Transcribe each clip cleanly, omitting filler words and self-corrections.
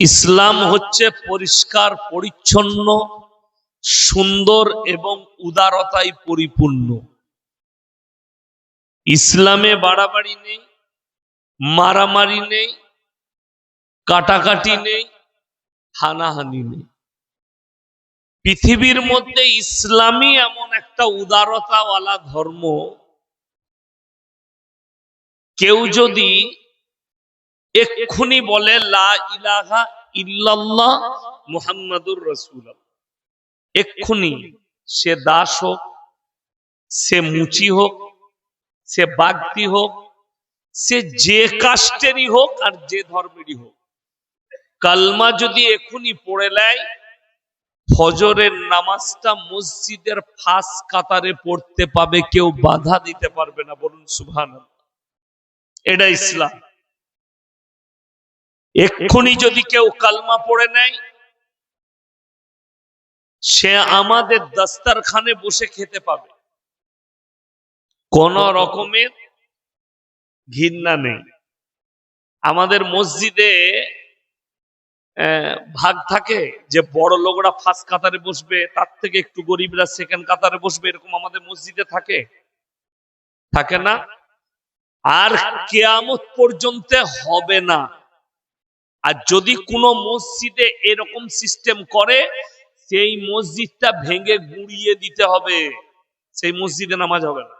ইসলাম হচ্ছে পরিষ্কার পরিচ্ছন্ন, সুন্দর এবং উদারতায় পরিপূর্ণ। ইসলামে বাড়াবাড়ি নেই, মারামারি নেই, কাটাকাটি নেই, হানাহানি নেই। পৃথিবীর মধ্যে ইসলামই এমন একটা উদারতাওয়ালা ধর্ম, কেউ যদি এক্ষুনি বলে লা ইলাহা ইল্লাল্লাহ মুহাম্মাদুর রাসূলুল্লাহ, এক্ষুনি সে দাস হোক, সে মুচি হোক, সে বাগদি হোক, সে যে কাস্টেরই হোক আর যে ধর্মেরই হোক, কালমা যদি এক্ষুনি পড়ে নেয়, ফজরের নামাজটা মসজিদের ফাঁস কাতারে পড়তে পাবে, কেউ বাধা দিতে পারবে না। বলুন সুবহানাল্লাহ। এটা ইসলাম। এক্ষুনি যদি কেউ কালমা পড়ে নেয়, সে আমাদের দস্তরখানে বসে খেতে পাবে, কোন রকমের ঘৃণা নেই। আমাদের মসজিদে ভাগ থাকে যে বড় লোকরা ফার্স্ট কাতারে বসবে, তার থেকে একটু গরিবরা সেকেন্ড কাতারে বসবে, এরকম আমাদের মসজিদে থাকে থাকে না? আর কিয়ামত পর্যন্ত হবে না। আর যদি কোনো মসজিদে এরকম সিস্টেম করে, সেই মসজিদটা ভেঙে গুঁড়িয়ে দিতে হবে, সেই মসজিদে নামাজ হবে না।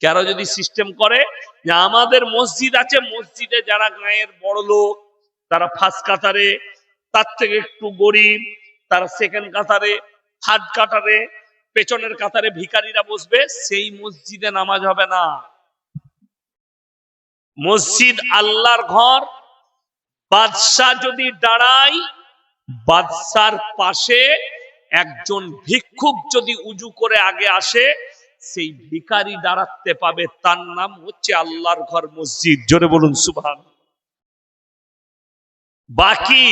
কারো যদি সিস্টেম করে যে আমাদের মসজিদ আছে, মসজিদে যারা গায়ের বড় লোক তারা ফার্স্ট কাতারে, তার থেকে একটু গরিব তারা সেকেন্ড কাতারে, থার্ড কাতারে, পেছনের কাতারে ভিখারিরা বসবে, সেই মসজিদে নামাজ হবে না। মসজিদ আল্লাহর ঘর। বাদশাহ যদি দাঁড়ায়, বাদশার পাশে একজন ভিক্ষুক যদি উজু করে আগে আসে, সেই ভিখারি দাঁড়াতে পাবে, তার নাম হচ্ছে আল্লাহর ঘর মসজিদ। জোরে বলুন সুবহানাল্লাহ। বাকি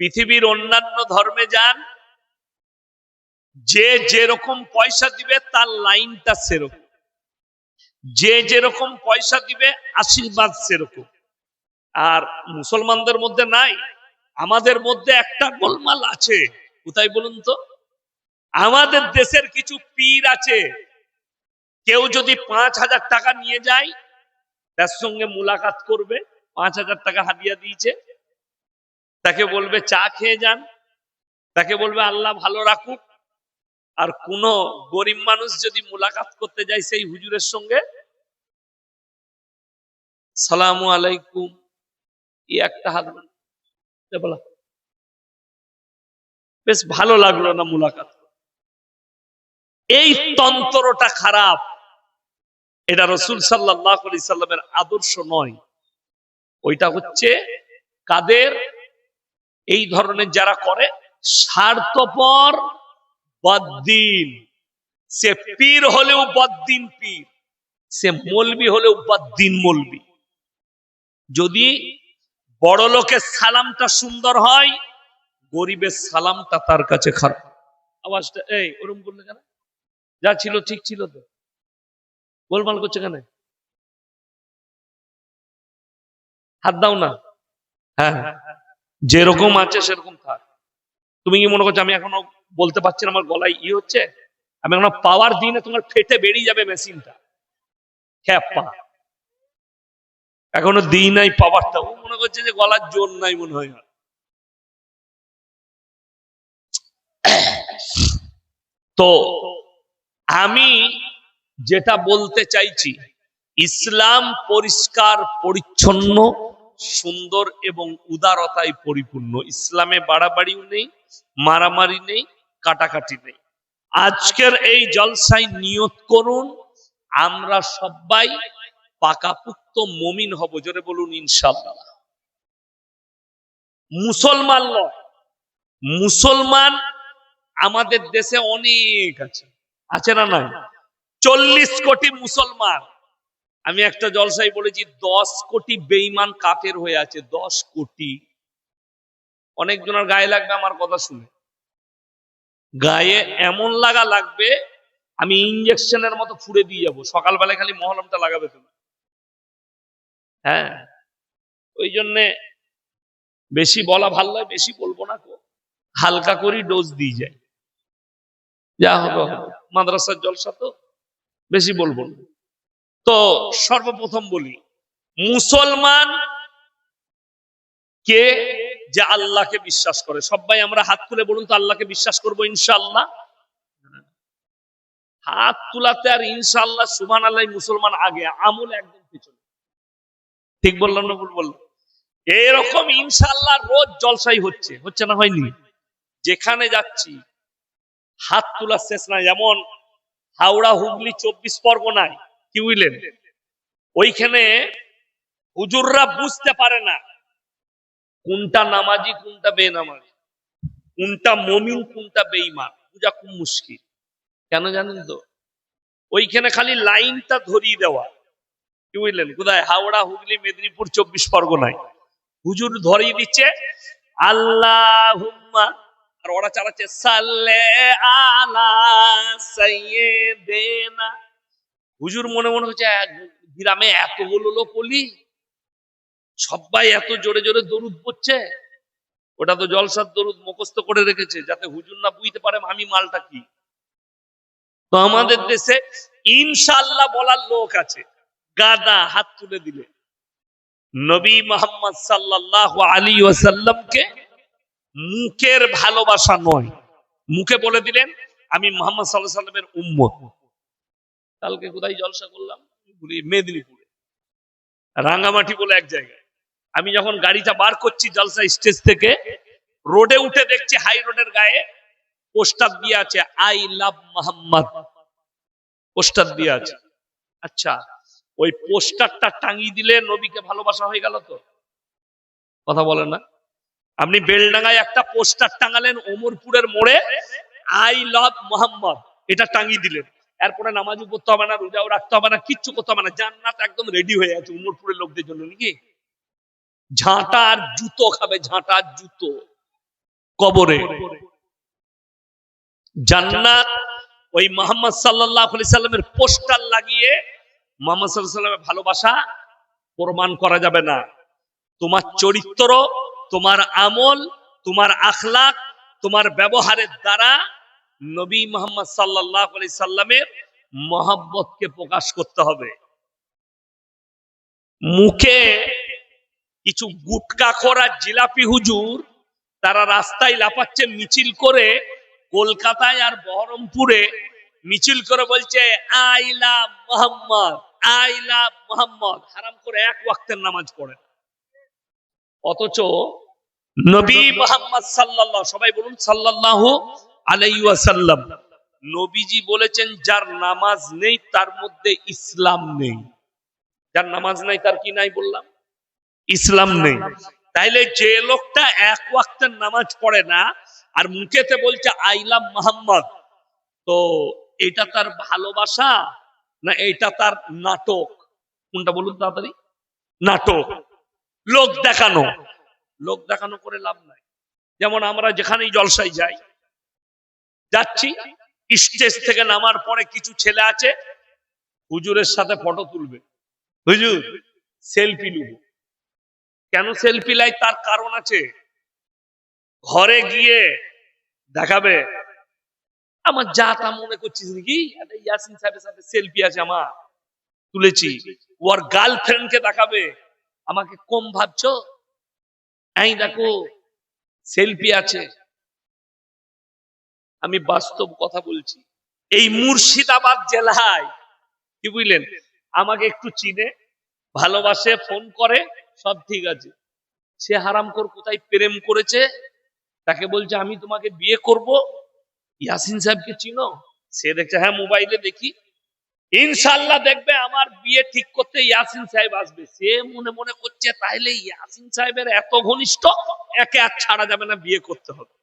পৃথিবীর অন্যান্য ধর্মে যান, যে যেরকম পয়সা দিবে তার লাইনটা সেরকম, যে যেরকম পয়সা দিবে আশীর্বাদ সেরকম। আর মুসলমানদের মধ্যে নাই। আমাদের মধ্যে একটা গোলমাল আছে, কোথায় বলুন তো? আমাদের দেশের কিছু পীর আছে, কেউ যদি 5,000 টাকা নিয়ে যায়, তার সঙ্গে মুলাকাত করবে, 5,000 টাকা হাদিয়া দিয়েছে, তাকে বলবে চা খেয়ে যান, তাকে বলবে আল্লাহ ভালো রাখুক। আর কোন গরিব মানুষ যদি মুলাকাত করতে যায় সেই হুজুরের সঙ্গে, সালামু আলাইকুম, একটা হাত বলা, বেশ ভালো লাগলো না মুলাকাত। এই তন্ত্রটা খারাপ। এটা রাসূল সাল্লাল্লাহু আলাইহি সাল্লামের আদর্শ নয়। ওইটা হচ্ছে কাদের? এই ধরনের যারা করে, স্বার্থপর বদ্দিন। সে পীর হলেও বদ্দিন পীর, সে মৌলবি হলেও বদ্দিন মৌলবি। যদি বড় লোকের সালামটা সুন্দর হয়, গরিবের সালামটা তার কাছে খারাপ। আওয়াজটা এই ওরকম করলে কেন? যা ছিল ঠিক ছিল তো, গোলমাল করছে কেন? হাত দাও না। হ্যাঁ, যেরকম আছে সেরকম থাক। তুমি কি মনে করছো আমি এখনো বলতে পারছি না, আমার গলায় হচ্ছে? আমি এখনো পাওয়ার দিই না, তোমার ফেটে বেরিয়ে যাবে মেশিনটা। খ্যাপা, এখনো দিই নাই পাওয়ারটা। ও মনে করছে যে গলার জোর নাই মনে হয়। তো আমি যেটা বলতে চাইছি, ইসলাম পরিষ্কার পরিচ্ছন্ন, সুন্দর এবং উদারতায় পরিপূর্ণ। ইসলামে বাড়াবাড়িও নেই, মারামারি নেই, কাটাকাটি নেই। আজকের এই জলসায় নিয়ত করুন, আমরা সবাই পাকাপুক্ত মুমিন হব। জোরে বলুন ইনশাআল্লাহ। মুসলমান নয়, মুসলমান আমাদের দেশে অনেক আছে, আছে না নয়? 40 কোটি মুসলমান। আমি একটা জলসায় বলেছি 10 কোটি বেঈমান কাফের হয়ে আছে। 10 কোটি। অনেকজনের গায়ে লাগবে আমার কথা শুনে, গায়ে এমন লাগা লাগবে আমি ইঞ্জেকশনের মতো ফুড়ে দিয়ে যাবো। সকালবেলায় খালি মহলমটা লাগাবে তুমি। হ্যাঁ, ওই জন্যে বেশি বলা ভাল নয়, বেশি বলবো না, হালকা করে ডোজ দিয়ে যায়, যা হবে হবে। মাদ্রাসার জলসা তো বেশি বলবো না। তো সর্বপ্রথম বলি, মুসলমান কে যে আল্লাহকে বিশ্বাস করে? সবাই আমরা হাত তুলে বলুন তো, আল্লাহকে বিশ্বাস করবো ইনশাআল্লাহ। হাত তুলাতে আর ইনশাআল্লাহ সুবহানাল্লাহ মুসলমান আগে, আমল একদম পিছনে। ঠিক বললাম না ভুল বললাম? এরকম ইনশাআল্লাহ রোজ জলসাই হচ্ছে, হচ্ছে না হয়নি? যেখানে যাচ্ছি হাত তোলা শেষ নাই। যেমন হাওড়া হুগলি 24 পরগনায় কি বুঝলেন, ওইখানে হুজুররা বুঝতে পারে না কোনটা নামাজি কোনটা বেনামাজি, কোনটা মুমিন কোনটা বেঈমান, বুঝা খুব মুশকিল। কেন জানেন তো? ওইখানে খালি লাইনটা ধরিয়ে দেওয়া, কি বুঝলেন? কোথায়? হাওড়া হুগলি মেদিনীপুর 24 পরগনায় হুজুর ধরিয়ে দিচ্ছে আল্লাহুম্মা, আর ওরা চালাচ্ছে সাল্লে আলা সাইয়্যিদিনা। হুজুর মনে মনে হচ্ছে গ্রামে এতগুলো লোক বলি, সবাই এত জোরে জোরে দরুদ পড়ছে, ওটা তো জলসার দরুদ মুখস্থ করে রেখেছে যাতে হুজুর না বুঝতে পারে আমি মালটা কি। তো আমাদের দেশে ইনশাআল্লাহ বলার লোক আছে, গাদা হাত তুলে দিলে। নবী মুহাম্মদ সাল্লাল্লাহু আলাইহি ওয়াসাল্লামকে মুখের ভালোবাসা নয়, মুখে বলে দিলেন আমি মুহাম্মদ সাল্লাল্লাহু আলাইহি ওয়াসাল্লামের উম্মত। কালকে কোথায় জলসা করলাম? মেদিনীপুরে রাঙ্গামাটি বলে এক জায়গায়। আমি যখন গাড়িটা বার করছি জলসা স্টেজ থেকে, রোডে উঠে দেখছি হাই রোডের গায়ে পোস্টার দিয়ে আছে আই লাভ মোহাম্মদ, পোস্টার দিয়ে আছে। আচ্ছা, ওই পোস্টারটা টাঙিয়ে দিলে নবীকে ভালোবাসা হয়ে গেল তো? কথা বলেন না? আপনি বেলডাঙ্গায় একটা পোস্টার টাঙালেন, ওমরপুরের মোড়ে আই লাভ মোহাম্মদ, এটা টাঙিয়ে দিলেন, এরপরে নামাজও পড়তে হবে না, রোজাও রাখতে হবে না, কিচ্ছু করতে হবে না, জান্নাত একদম রেডি হয়ে আছে ওমরপুরের লোকদের জন্য। নাকি ঝাঁটা আর জুতো খাবে, ঝাঁটা আর জুতো কবরে। জান্নাত ওই মুহাম্মদ সাল্লাল্লাহু আলাইহি সাল্লামের পোস্টার লাগিয়ে মুহাম্মদ সাল্লাল্লাহু আলাইহি সাল্লামের ভালোবাসা প্রমাণ করা যাবে না। তোমার চরিত্র, তোমার আমল, তোমার আখলাক, তোমার ব্যবহারের দ্বারা নবী মুহাম্মদ সাল্লাল্লাহু আলাইহি সাল্লামের মহব্বতকে প্রকাশ করতে হবে। মুখে কিছু গুটকাখোর আর জিলাপি হুজুর, তারা রাস্তায় লাফাচ্ছে মিছিল করে, কলকাতায় আর বহরমপুরে মিছিল করে বলছে I love Mohammad, I love Mohammad, হারাম করে এক ওয়াক্তের নামাজ পড়ে। অথচ নবী মুহাম্মদ সাল্লাল্লাহু, সবাই বলুন সাল্লাল্লাহু আলাইহি ওয়াসাল্লাম, নবীজি বলেছেন যার নামাজ নেই তার মধ্যে ইসলাম নেই। যার নামাজ নাই তার কি নাই বললাম? ইসলাম নেই। তাইলে যে লোকটা এক ওয়াক্তের নামাজ পড়ে না আর মুখেতে বলছে আই লাভ মোহাম্মদ, তো এটা তার ভালোবাসা না এটা তার নাটক? কোনটা বলুন তাড়াতাড়ি? নাটক, লোক দেখানো। লোক দেখানো করে লাভ নাই। যেমন আমরা যেখানেই জলসায় যাই, যাচ্ছি, স্টেজ থেকে নামার পরে কিছু ছেলে আছে হুজুরের সাথে ফটো তুলবে, হুজুর সেলফি নেব। কেন সেলফি লাই? তার কারণ আছে। ঘরে গিয়ে দেখাবে আমার যা তা মনে করছিস নাকি, ইয়াসিন সাহেবের সাথে সেলফি আছে আমার, তুলেছি। ওর গার্লফ্রেন্ড কে দেখাবে আমাকে কম ভাবছো, এই দেখো সেলফি আছে। আমি বাস্তব কথা বলছি। এই মুর্শিদাবাদ জেলায় কি বুঝলেন, আমাকে একটু চিনে, ভালোবাসে, ফোন করে, সব ঠিক আছে। সে হারামখোর কোথায় প্রেম করেছে, তাকে বলছে আমি তোমাকে বিয়ে করব, ইয়াসিন সাহেবকে চিনো? সে দেখছে হ্যাঁ মোবাইলে দেখি, ইনশাআল্লাহ দেখবে আমার বিয়ে ঠিক করতে ইয়াসিন সাহেব আসবে। সে মনে মনে করছে তাইলে ইয়াসিন সাহেবের এত ঘনিষ্ঠ, একে আর ছাড়া যাবে না, বিয়ে করতে হবে।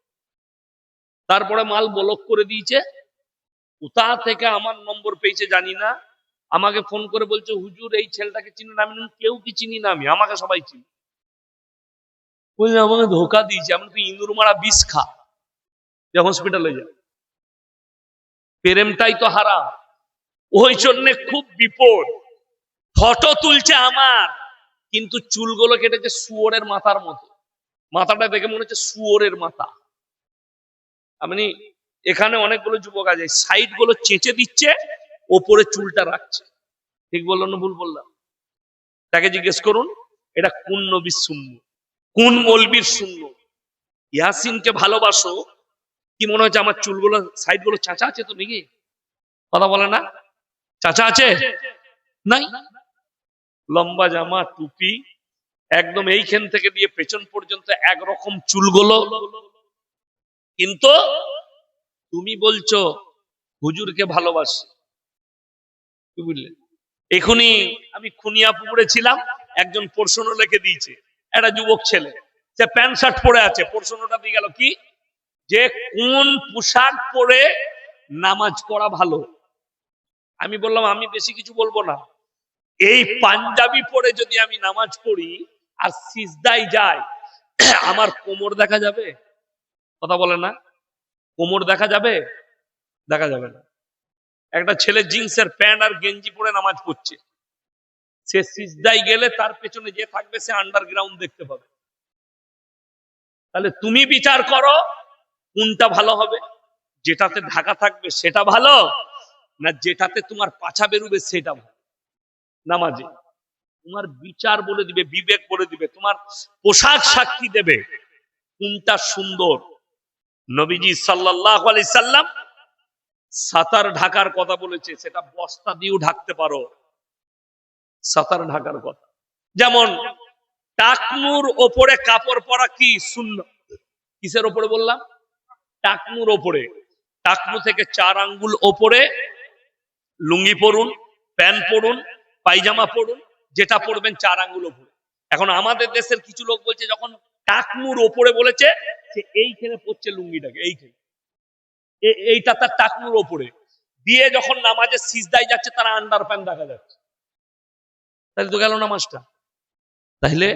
তারপরে মাল ব্লক করে দিয়েছে। কোথা থেকে আমার নম্বর পেয়েছে জানি না, আমাকে ফোন করে বলছে হুজুর এই ছেলেটাকে চিনি না। আমি কেউ কি চিনি না, আমি আমাকে সবাই চিনি। আমাকে ধোকা দিয়েছে, আমি তুই ইঁদুর মারা বিষ খা, যে হসপিটালে যা। প্রেমটাই তো হারাম। ওই জন্য খুব বিপদ। ফটো তুলছে আমার, কিন্তু চুলগুলো কেটেছে শুয়োরের মাথার মতো। মাথাটা দেখে মনে হচ্ছে শুয়োরের মাথা। আমি এখানে অনেকগুলো যুবক আছে, সাইড গুলো চেঁচে দিচ্ছে, ওপরে চুলটা রাখছে। ঠিক বললাম না ভুল বললাম? তাকে জিজ্ঞেস করুন এটা কোন নবীর শূন্য, কোন মৌলবীর শূন্য। ইয়াসিনকে ভালোবাসো, কি মনে হচ্ছে আমার চুলগুলো সাইড গুলো চাচা আছে তো নাকি? কথা বলে না? চাচা আছে নাই? লম্বা জামা, টুপি, একদম এইখান থেকে দিয়ে পেছন পর্যন্ত একরকম চুলগুলো। কিন্তু তুমি বলছো হুজুরকে ভালোবাসি। কি বুঝলে? এখনই আমি খুনিয়াপুকুরে ছিলাম, একজন প্রশ্ন লিখে দিয়েছে, একটা যুবক ছেলে, সে প্যান্ট শার্ট পরে আছে, প্রশ্নটা দিয়ে গেল কি যে কোন পোশাক পরে নামাজ পড়া ভালো। আমি বললাম আমি বেশি কিছু বলবো না, এই পাঞ্জাবি পরে যদি আমি নামাজ পড়ি আর সিজদায় যাই, আমার কোমর দেখা যাবে? কথা বলে না? কোমর দেখা যাবে? দেখা যাবে না। একটা ছেলে জিন্সের প্যান্ট আর গেঞ্জি পরে নামাজ পড়ছে, সে সিজদায় গেলে তার পেছনে যে থাকবে সে আন্ডারগ্রাউন্ড দেখতে পাবে। তাহলে তুমি বিচার করো কোনটা ভালো হবে, যেটাতে ঢাকা থাকবে সেটা ভালো, না যেটাতে তোমার পাছা বেরোবে সেটা ভালো? নামাজে তোমার বিচার বলে দিবে, বিবেক বলে দিবে, তোমার পোশাক সাক্ষী দেবে কোনটা সুন্দর। নবীজি সাল্লাল্লাহু আলাইহি সাল্লাম সাতার ঢাকার কথা বলেছে, সেটা বস্তা দিয়েও ঢাকতে পারো। সাতার ঢাকার কথা, যেমন টাকনুর ওপরে কাপড় পরা কি সুন্নাত? কিসের ওপরে বললাম? টাকনুর ওপরে। টাকনু থেকে 4 আঙ্গুল ওপরে লুঙ্গি পরুন, প্যান্ট পরুন, পায়জামা পরুন, যেটা পরবেন 4 আঙ্গুল ওপরে। এখন আমাদের দেশের কিছু লোক বলছে যখন টাকনুর ওপরে বলেছে, সে এইখানে পড়ছে লুঙ্গিটাকে, এইখানে, এইটা তার টাকনুর ওপরে দিয়ে যখন নামাজে সিজদায় যাচ্ছে তার আন্ডার প্যান্ট দেখা যাচ্ছে। তাহলে তো গেল নামাজটা। তাহলে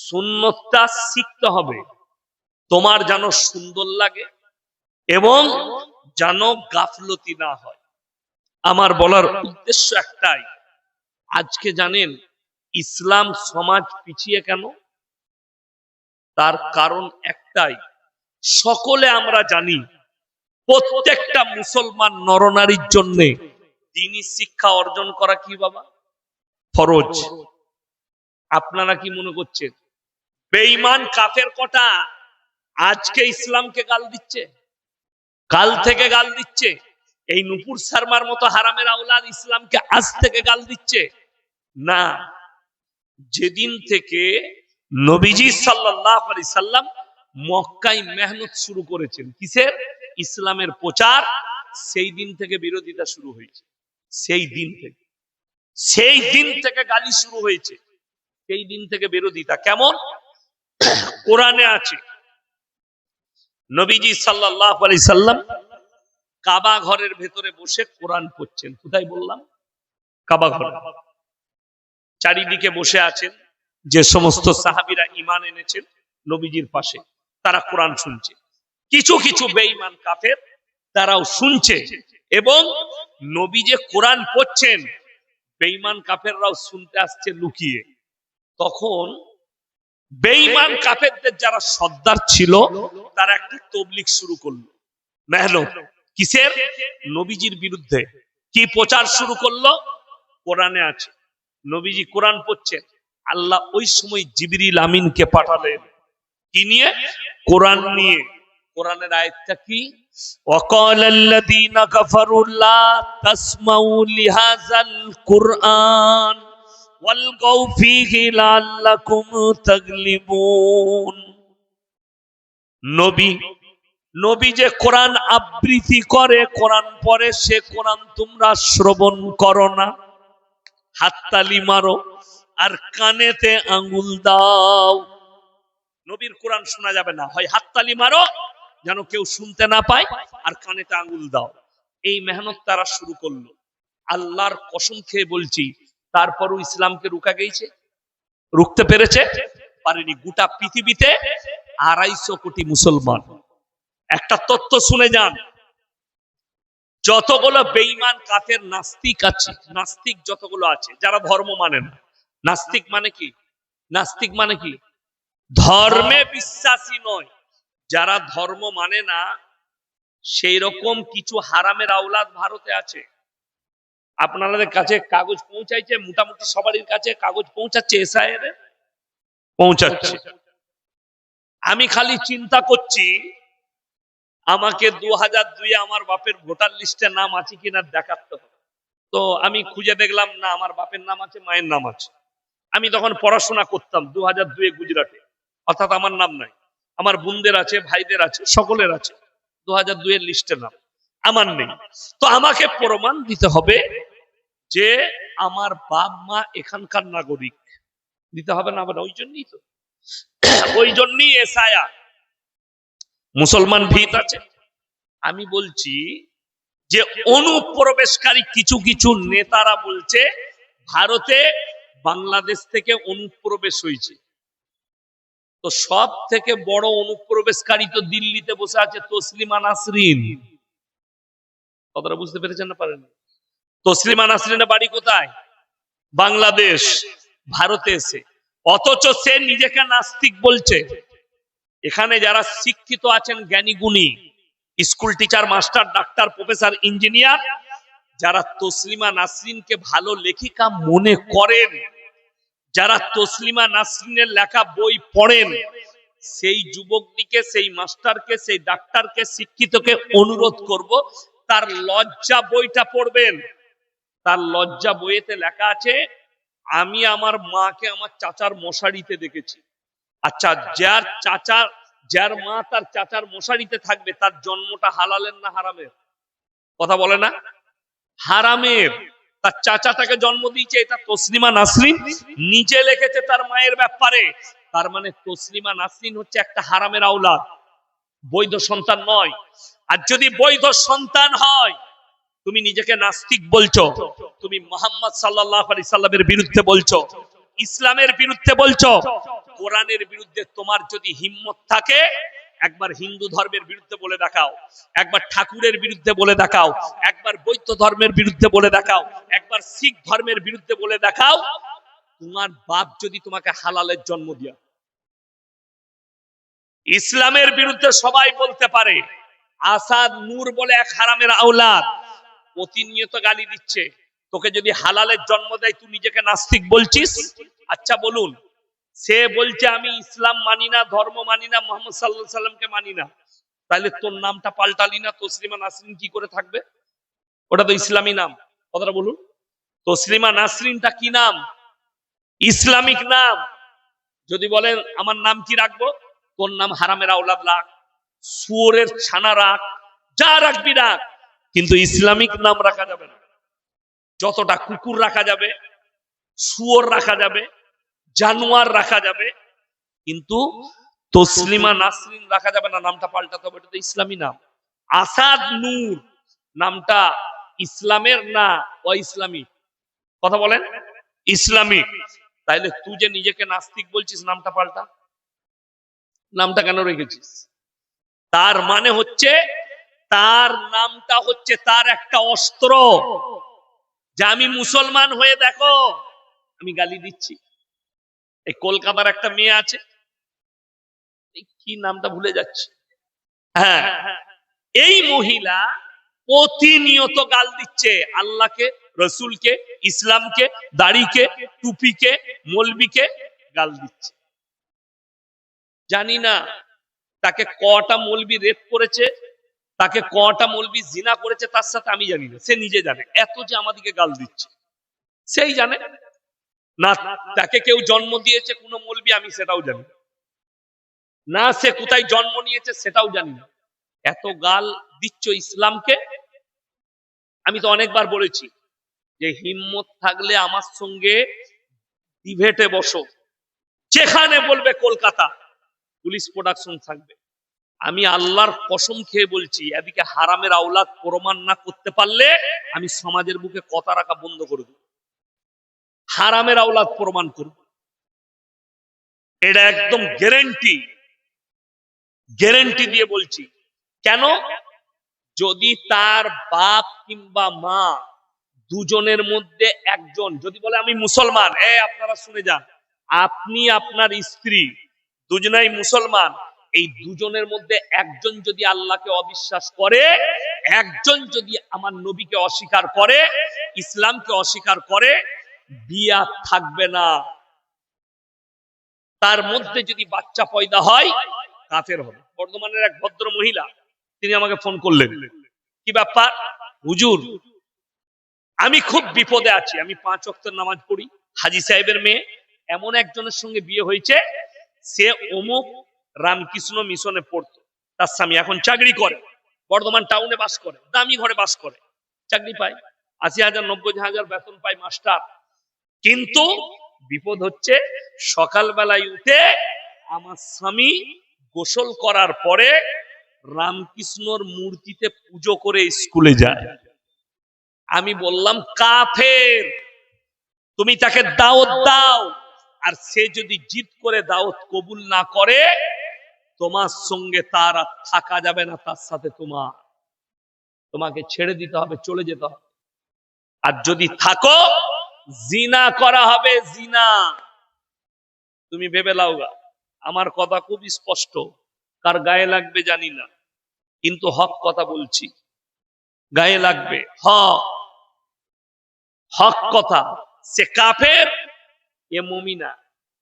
সুন্নতটা শিখতে হবে, তোমার যেন সুন্দর লাগে এবং যেন গাফলতি না হয়। আমার বলার উদ্দেশ্য একটাই, আজকে জানেন ইসলাম সমাজ পিছিয়ে কেন? তার কারণ একটাই, সকলে আমরা জানি প্রত্যেকটা মুসলমান নরনারীর জন্য দ্বীনি শিক্ষা অর্জন করা কি বাবা ফরজ। আপনারা কি মনে করছেন বেঈমান কাফের কটা আজকে ইসলামকে গাল দিচ্ছে, কাল থেকে গাল দিচ্ছে? এই নুপুর শর্মার মতো হারামের আওলাদ ইসলামকে আজ থেকে গাল দিচ্ছে না। যেদিন থেকে নবীজি সাল্লাল্লাহু আলাইহি সাল্লাম মক্কায় মেহনত শুরু করেছেন কিসের? ইসলামের প্রচার, সেই দিন থেকে বিরোধিতা শুরু হয়েছে। সেই দিন থেকে গালি শুরু হয়েছে, সেই দিন থেকে বিরোধিতা। কেমন? কোরআনে আছে নবীজি সাল্লাল্লাহু আলাইহি সাল্লাম কাবা ঘরের ভেতরে বসে কোরআন পড়ছেন। কোথায় বললাম? কাবা ঘর। চারিদিকে বসে আছেন যে সমস্ত সাহাবীরা ঈমান এনেছেন নবীজির পাশে, তারা কোরআন শুনছে। কিছু কিছু বেঈমান কাফের তারাও শুনছে, এবং নবী যে কোরআন পড়ছেন বেঈমান কাফেররাও শুনতে আসছে লুকিয়ে। তখন বেঈমান কাফেরদের যারা সর্দার ছিল তারা একটা তাবলীগ শুরু করলো, মেহনত। কিসের? নবীজির বিরুদ্ধে। কি প্রচার শুরু করলো? কোরআনে আছে নবীজি কোরআন পড়ছেন, আল্লাহ ওই সময় জিবরিল আমিনকে পাঠালেন কি নিয়ে? কোরআন নিয়ে। কোরআনের আয়াতটা কি? ওয়াকালাল্লাযীনা কাফারু লা তাসমাউ লিহাযাল কুরআন ওয়ালগাউ ফীহি লাআল্লাকুম তাগলিবুন। নবী যে কোরআন আবৃত্তি করে, কোরআন পড়ে, সে কোরআন তোমরা শ্রবণ করো না, হাততালি মারো আর কানেতে আঙ্গুল দাও। নবীর কোরআন শোনা যাবে না, হয় হাততালি মারো যেন কেউ শুনতে না পায়, আর কানেতে আঙ্গুল দাও। এই মেহনত তারা শুরু করলো। আল্লাহর কসম খেয়ে বলছি, তারপরও ইসলামকে রুখা গেছে? রুখতে পেরেছে? পারেনি। গোটা পৃথিবীতে 250 কোটি মুসলমান। একটা তথ্য শুনে যান, যতগুলো বেঈমান কাফের নাস্তিক আছে, নাস্তিক যতগুলো আছে যারা ধর্ম মানে না, নাস্তিক মানে কি? নাস্তিক মানে কি? ধর্মে বিশ্বাসী নয়, যারা ধর্ম মানে না সেই রকম কিছু হারামের আওলাদ ভারতে আছে। আপনাদের কাছে কাগজ পৌঁছাইছে, মোটামুটি সবারই কাছে কাগজ পৌঁছাচ্ছে, এসআইআর পৌঁছাচ্ছে। আমি খালি চিন্তা করছি আমাকে 2002 আমার বাপের ভোটার লিস্টে নাম আছে কিনা দেখাতে হবে। তো আমি খুঁজে দেখলাম না, আমার বাপের নাম আছে, মায়ের নাম আছে। আমি তখন পড়াশোনা করতাম 2002 গুজরাটে, অর্থাৎ আমার নাম নাই, আমার বোনদের আছে, ভাইদের আছে, সকলের আছে। 2002 লিস্টে নাম আমার নেই। তো আমাকে প্রমাণ দিতে হবে যে আমার বাপ মা এখানকার নাগরিক। দিতে হবে না? আবার ওই জন্যই তো, ওই জন্যই এসআইআর। মুসলমান ভিত আছে। আমি বলছি যে অনুপ্রবেশকারী কিছু কিছু নেতারা বলছে ভারতে বাংলাদেশ থেকে অনুপ্রবেশ হয়েছে। তো সব থেকে বড় অনুপ্রবেশকারী তো দিল্লিতে বসে আছে তসলিমা নাসরিন। কথাটা বুঝতে পেরেছেন না পারেন? তসলিমা নাসরিনের বাড়ি কোথায়? বাংলাদেশ, ভারতে এসে। অথচ সে নিজেকে নাস্তিক বলছে। এখানে যারা শিক্ষিত আছেন, জ্ঞানী গুণী, school teacher, master, doctor, professor, engineer, যারা তসলিমা নাসরিনকে ভালো লেখিকা মনে করেন, যারা তসলিমা নাসরিনের লেখা বই পড়েন, সেই যুবকদিকে, সেই মাস্টারকে, সেই ডাক্তারকে, শিক্ষিতকে অনুরোধ করব তার লজ্জা বইটা পড়বেন। তার লজ্জা বইয়েতে লেখা আছে, আমি আমার মাকে আমার চাচার মশারিতে দেখেছি। আচ্ছা, যার মা তার চাচার মশারিতে থাকবে, তার জন্মটা হালালের না হারামের? কথা বলে না? হারামের। তার চাচা তাকে জন্ম দিয়েছে, এটা তসলিমা নাসরিন নিজে লিখেছে তার মায়ের ব্যাপারে। তার মানে তসলিমা নাসরিন হচ্ছে একটা হারামের আওলাদ, বৈধ সন্তান নয়। আর যদি বৈধ সন্তান হয়, তুমি নিজেকে নাস্তিক বলছো, তুমি মুহাম্মদ সাল্লাল্লাহু আলাইহি সাল্লামের বিরুদ্ধে বলছো, ইসলামের বিরুদ্ধে বলছো, কোরআনের বিরুদ্ধে। তোমার যদি হিম্মত থাকে একবার হিন্দু ধর্মের বিরুদ্ধে বলে দেখাও, একবার ঠাকুরের বিরুদ্ধে বলে দেখাও, একবার বৌদ্ধ ধর্মের বিরুদ্ধে বলে দেখাও, একবার শিখ ধর্মের বিরুদ্ধে বলে দেখাও। তোমার বাপ যদি তোমাকে হালালের জন্ম দিয়া। ইসলামের বিরুদ্ধে সবাই বলতে পারে। আসাদ নূর বলে এক হারামের আওলাদ প্রতিনিয়ত গালি দিচ্ছে। তোকে যদি হালালের জন্ম দেয়, তুই নিজেকে নাস্তিক বলছিস? আচ্ছা বলুন, সে বলছে আমি ইসলাম মানি না, ধর্ম মানি না, মুহাম্মদ সাল্লাল্লাহু আলাইহি সাল্লামকে মানি না। তাহলে তোর নামটা পাল্টালি না, তসলিমা নাসরিন কি করে থাকবে? ওটা তো ইসলামী নাম। কথাটা বলুন, তসলিমা নাসরিনটা কি নাম? ইসলামিক নাম। যদি বলেন আমার নাম কি রাখবো, তোর নাম হারামের আওলাদ রাখ, শুয়োরের ছানা রাখ, যা রাখবি রাখ, কিন্তু ইসলামিক নাম রাখা যাবে না। যতটা কুকুর রাখা যাবে, শুয়োর রাখা যাবে, জানোয়ার রাখা যাবে, কিন্তু তসলিমা নাসরিন রাখা যাবে না। নামটা পাল্টাতে হবে, এটা তো ইসলামী নাম। আসাদ নূর নামটা ইসলামের না অইসলামিক? কথা বলেন, ইসলামিক। তাইলে তুই যে নিজেকে নাস্তিক বলছিস, নামটা পাল্টা। নামটা কেন রেখেছিস? তার মানে হচ্ছে, তার নামটা হচ্ছে তার একটা অস্ত্র, যে আমি মুসলমান হয়ে দেখো আমি গালি দিচ্ছি। এই কলকাতার একটা মেয়ে আছে, কি নামটা ভুলে যাচ্ছে, হ্যাঁ, এই মহিলা প্রতিনিয়ত গাল দিচ্ছে আল্লাহকে, রসুলকে, ইসলামকে, দাড়িকে, টুপিকে, মৌলবীকে গাল দিচ্ছে। জানি না তাকে কটা মৌলবী রেপ করেছে, তাকে কটা মৌলবী জিনা করেছে তার সাথে, আমি জানি না, সে নিজে জানে। এত যে আমাদেরকে গাল দিচ্ছে সেই জানে না। তাকে কেউ জন্ম দিয়েছে কোন মৌলবী, আমি সেটাও জানি না। সে কোথায় জন্ম নিয়েছে সেটাও জানি না। এত গাল দিচ্ছ ইসলামকে। আমি তো অনেকবার বলেছি যে হিম্মত থাকলে আমার সঙ্গে ডিবেটে বসো, যেখানে বলবে কলকাতা পুলিশ প্রোডাকশন থাকবে। আমি আল্লাহর কসম খেয়ে বলছি, এদিকে হারামের আওলাদ প্রমাণ না করতে পারলে আমি সমাজের বুকে কথা রাখা বন্ধ করে দেব। হারামের আওলাদ প্রমাণ করব, এটা একদম গ্যারান্টি, গ্যারান্টি দিয়ে বলছি। কেন? যদি তার বাপ কিংবা মা দুজনের মধ্যে একজন যদি বলে আমি মুসলমান, আপনারা শুনে যান, আপনি আপনার স্ত্রী দুজনাই মুসলমান, এই দুজনের মধ্যে একজন যদি আল্লাহকে অবিশ্বাস করে, একজন যদি আমার নবীকে অস্বীকার করে, ইসলামকে অস্বীকার করে, বিয়া থাকবে না। তার মধ্যে যদি বাচ্চা পয়দা হয় কাফের হবে। বর্ধমানের এক ভদ্র মহিলা, তিনি আমাকে ফোন করলেন, কি ব্যাপার হুজুর, আমি খুব বিপদে আছি, আমি 5 ওয়াক্তের নামাজ পড়ি, হাজী সাহেবের মেয়ে, এমন একজনের সঙ্গে বিয়ে হয়েছে, সে অমুক রামকৃষ্ণ মিশনে পড়তো, তার স্বামী এখন চাকরি করে, বর্ধমান টাউনে বাস করে, দামি ঘরে বাস করে, চাকরি পায়, 80,000 90,000 বেতন পায় মাস্টার। কিন্তু বিপদ হচ্ছে, সকালবেলায় উঠে আমার স্বামী গোসল করার পরে রামকৃষ্ণর মূর্তিতে পুজো করে স্কুলে যায়। আমি বললাম কাফের, তুমি তাকে দাওয়াত দাও, আর সে যদি জিদ করে দাওয়াত কবুল না করে, তোমার সঙ্গে তার আর থাকা যাবে না, তার সাথে তোমাকে ছেড়ে দিতে হবে, চলে যেতে হবে। আর যদি থাকো, জিনা করা হবে, জিনা। তুমি ভেবে লাওগা, আমার কথা খুব স্পষ্ট, কার গায়ে লাগবে জানি না, কিন্তু হক কথা বলছি, গায়ে লাগবে, হক কথা। সে কাফের, এ মুমিনা,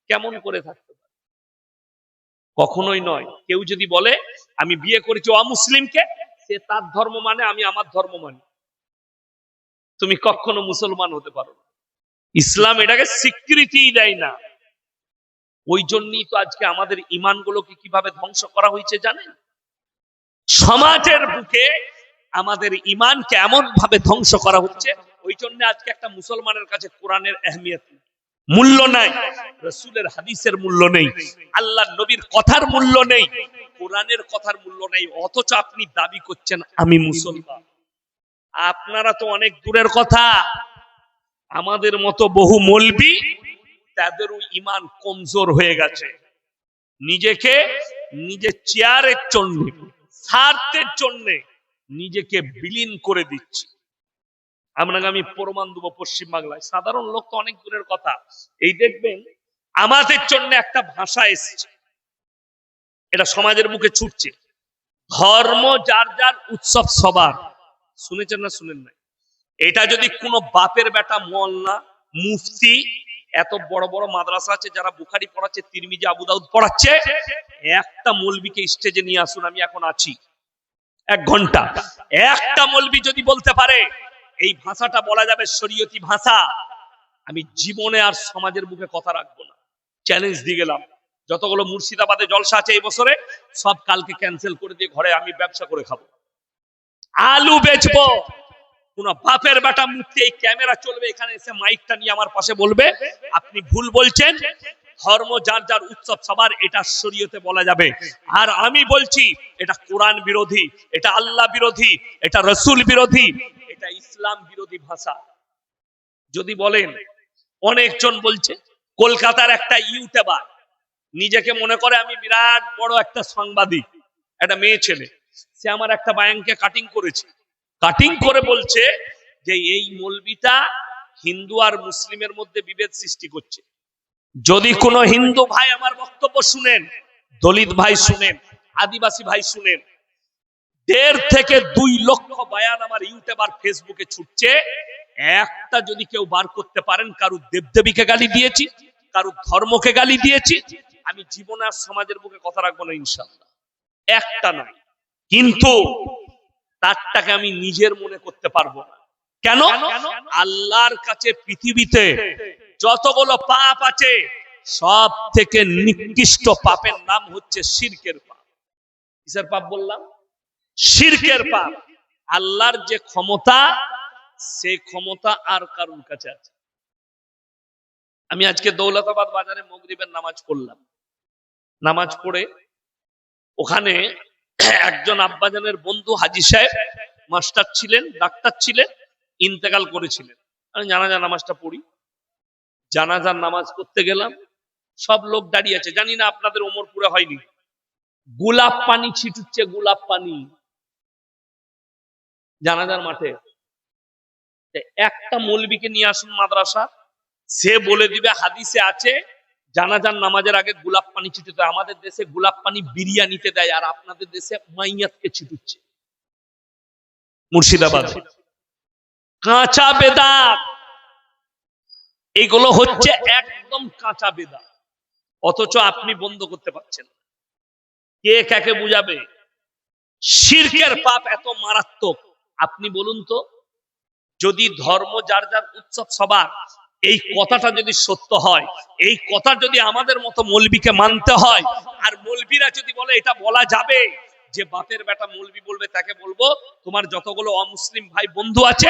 কেমন করে থাকতে পারে? কখনোই নয়। কেউ যদি বলে আমি বিয়ে করেছি অমুসলিমকে, সে তার ধর্ম মানে, আমি আমার ধর্ম মানি, তুমি কখনো মুসলমান হতে পারো না। ইসলাম এটাকে স্বীকৃতি দেয় না। ওই জন্যই তো আজকে আমাদের ইমানগুলোকে কিভাবে ধ্বংস করা হয়েছে জানেন? সমাজের বুকে আমাদের ইমানকে এমন ভাবে ধ্বংস করা হচ্ছে। ওই জন্য আজকে একটা মুসলমানের কাছে কোরআনের আহমিয়ত নেই, মূল্য নাই, রাসূলের হাদিসের মূল্য নেই, আল্লাহর নবীর কথার মূল্য নেই, কোরআনের কথার মূল্য নেই, অথচ আপনি দাবি করছেন আমি মুসলমান। আপনারা তো অনেক দূরের কথা, আমাদের মতো বহু মৌলবি, তাদেরও ইমান কমজোর হয়ে গেছে, নিজেকে নিজের চেয়ারের জন্য, স্বার্থের জন্য নিজেকে বিলীন করে দিচ্ছে। আপনাকে আমি প্রমাণ দেবো, পশ্চিম বাংলায় সাধারণ লোক তো অনেক দূরের কথা, এই দেখবেন আমাদের জন্য একটা ভাষা এসেছে, এটা সমাজের মুখে ছুটছে, ধর্ম যার যার উৎসব সবার। শুনেছেন না শুনেন নাই? এটা যদি কোনো বাপের বেটা মোল্লা মুফতি, এত বড় বড় মাদ্রাসা আছে যারা বুখারী পড়াচ্ছে, তিরমিজি আবু দাউদ পড়াচ্ছে, একটা মৌলবীকে স্টেজে নিয়ে আসুন, আমি এখন আছি 1 ঘন্টা, একটা মৌলবী যদি বলতে পারে এই ভাষাটা বলা যাবে শরীয়তি ভাষা, আমি জীবনে আর সমাজের মুখে কথা রাখবো না, চ্যালেঞ্জ দিয়ে গেলাম। যতগুলো মুর্শিদাবাদে জলসা আছে এই বছরে, সব কালকে ক্যান্সেল করে দিয়ে ঘরে আমি ব্যবসা করে খাবো, আলু বেচবো। কোন বাপের বেটা মুক্তি, এই ক্যামেরা চলবে, এখানে এসে মাইকটা নিয়ে আমার পাশে বলবে আপনি ভুল বলছেন, ধর্ম যার যার উৎসব সবার, এটা শরীয়তে বলা যাবে। আর আমি বলছি এটা কোরআন বিরোধী, এটা আল্লাহ বিরোধী, এটা রাসূল বিরোধী, এটা ইসলাম বিরোধী ভাষা। যদি বলেন, অনেকজন বলছে, কলকাতার একটা ইউটিউবার নিজেকে মনে করে আমি বিরাট বড় একটা সাংবাদিক, একটা মেয়ে ছেলে, সে আমার একটা বায়ানকে কাটিং করেছে, কাটিং করে বলছে যে এই মৌলবীটা হিন্দু আর মুসলিমের মধ্যে বিভেদ সৃষ্টি করছে। যদি কোনো হিন্দু ভাই আমার বক্তব্য শুনেন, দলিত ভাই শুনেন, আদিবাসী ভাই শুনেন, 1.5 থেকে 2 লক্ষ বায়ান আমার ইউটিউব আর ফেসবুকে ছুটছে, একটা যদি কেউ বার করতে পারেন কারু দেবদেবীকে গালি দিয়েছি, কারু ধর্মকে গালি দিয়েছি, আমি জীবনে আর সমাজের বুকে কথা রাখবো না ইনশাআল্লাহ, একটা নাই। কিন্তু তারটাকে আমি নিজের মনে করতে পারবো না। কেন? আল্লাহর কাছে পৃথিবীতে যতগুলো পাপ আছে, সব থেকে নিকৃষ্ট পাপের নাম হচ্ছে শিরকের পাপ। কিসের পাপ বললাম? শিরকের পাপ। আল্লাহর যে ক্ষমতা, সেই ক্ষমতা আর কারোর কাছে আছে। আমি আজকে দৌলতাবাদ বাজারে মাগরিবের নামাজ পড়লাম, নামাজ পড়ে ওখানে একজন আব্বাজানের বন্ধু হাজী সাহেব মাস্টার ছিলেন, ডাক্তার ছিলেন, ইন্তেকাল করেছিলেন। আমি জানাজা নামাজটা পড়ি, জানাজার নামাজ করতে গেলাম, সব লোক দাঁড়িয়ে আছে, জানি না আপনাদের ওমরপুরে হয়নি, গোলাপ পানি ছিটুচ্ছে, গোলাপ পানি জানাজার মাঠে। একটা মৌলবীকে নিয়ে আসুন মাদ্রাসা, সে বলে দিবে হাদিসে আছে জানাজার নামাজের আগে গোলাপ পানি ছিটাতে হয়। আমাদের দেশে গোলাপ পানি বিরিয়ানিতে দেয়, আর আপনাদের দেশে মাইয়াতকে ছিটুচ্ছে। মুর্শিদাবাদ কাঁচা বেদাত, এইগুলো হচ্ছে একদম কাঁচা বেদাত, অথচ আপনি বন্ধ করতে পারছেন। কে কাকে বুঝাবে? শিরকের পাপ এত মারাত্মক। আপনি বলুন তো, যদি ধর্ম যার যার উৎসব সবার, এই কথাটা যদি সত্য হয়, এই কথা যদি আমাদের মতো মৌলবীকে মানতে হয়, আর মৌলবীরা যদি বলে এটা বলা যাবে, যে বাপের বেটা মৌলবী বলবে, তাকে বলবো তোমার যতগুলো অমুসলিম ভাই বন্ধু আছে